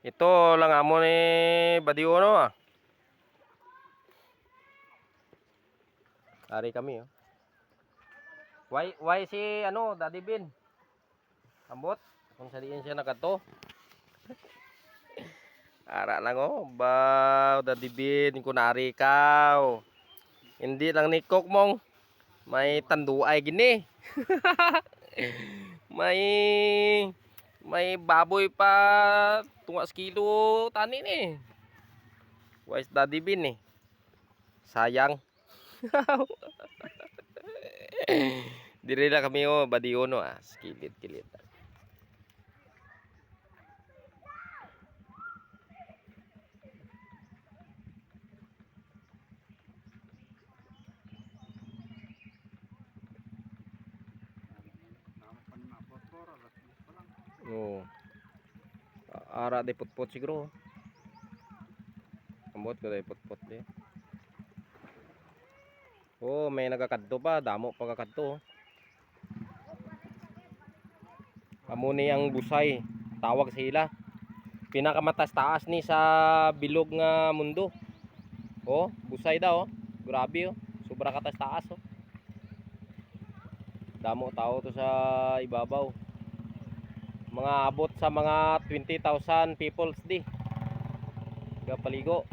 Ito lang amo ni Badiono ah. Ari kami oh. Why si ano, Daddy Bin? Ambot kung saliin siya nakato. Ara lang oh, ba Daddy Bin kunari kaw. Hindi lang ni Kok mong may tanduay gini. may may baboy pa tungas kilo tani ni. Wise Daddy Bin nih. Sayang. Diri na kami oh, Badiono ah, kilit-kilit. Oh. Ara de putpot siguro. Ambot ko de putpot de. Oh, may nagakadto pa, damo pa kakadto. Amo ni ang busay, tawag sila. Pinakamatas-taas ni sa bilog nga mundo. Oh, busay daw oh. Grabe oh. Sobra katas-taas oh. Damo tao to sa ibabaw. Mga abot sa mga 20,000 peoples di. Gapaligo.